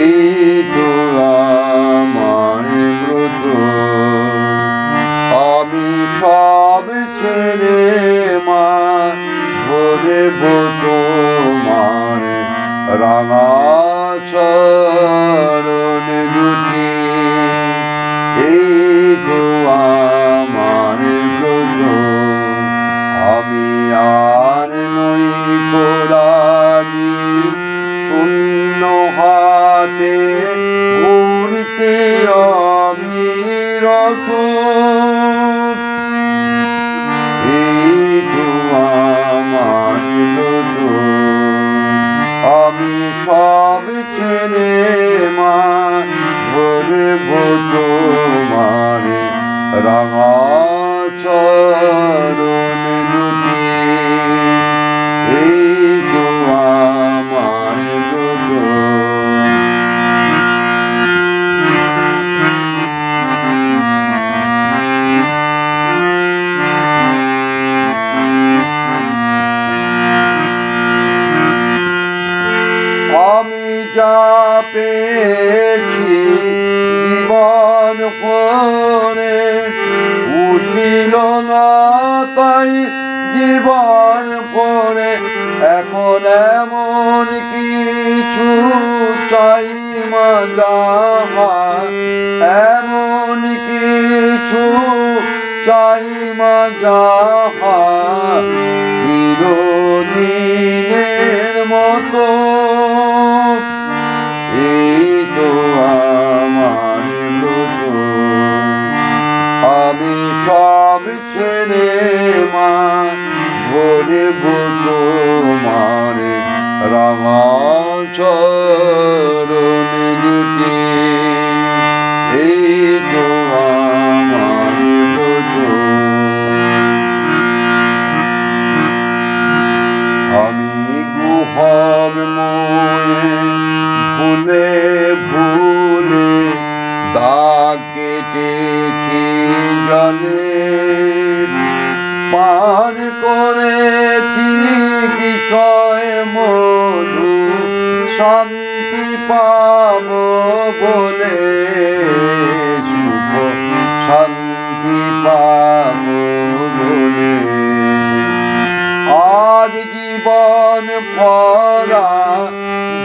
এই তো আমার ব্রত। আমি সব ছেড়ে মা ধরেব তোমার রাঙা চরণ দুটি। এই তো আমার ব্রত। আমি আর নই কোরাগী, শূন্য হাতে ঘুরতে আমি রত। এই তো আমার ব্রত। আমি সব ছেড়ে মা ধরব তোমার রাঙা চরণ দুটি। এই তো আমার ব্রত। আমি যা পেয়েছি জীবন পরে, উঠিল না তাই জীবন পরে। এখন এমন কিছু চাই মা যাহা, এমন কিছু চাই মা যাহা চিরদিনের মতো। এই তো আমার ব্রত। আমি সব ছেড়ে মা ধরব তোমার রাঙা চরণ দুটি। এই তো আমার ব্রত। আমি গুহর মোহে ভুলে ভুলে দাগ কেটেছি জলে। পান করেছি বিষয় মধু, শান্তি পাব বলে, সুখ শান্তি পাব বলে। আজ জীবন ভরা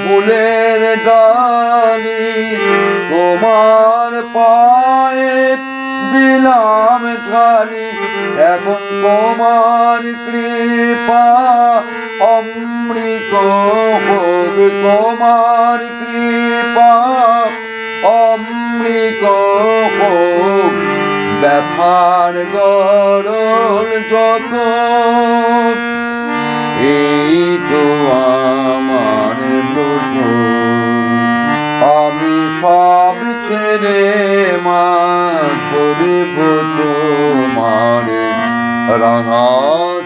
ফুলের ডালি, তোমার পায়ে দিলাম ঢালি। এখন তোমার কৃপা অমৃত হোক, তোমার কৃপা অমৃত হোক। ব্যথার গরল যত। এই তো আমার ব্রত। আমি সব ছেড়ে মা ধরব তোমার রাঙা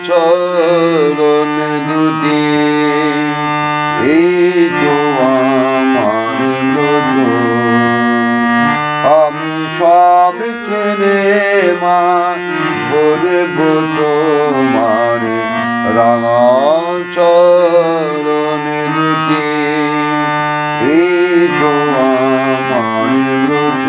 চরণ দুটি। এই তো আমার ব্রত। আমি সব ছেড়ে মা ধরব তোমার রাঙা চরণ দুটি। এই তো আমার ব্রত।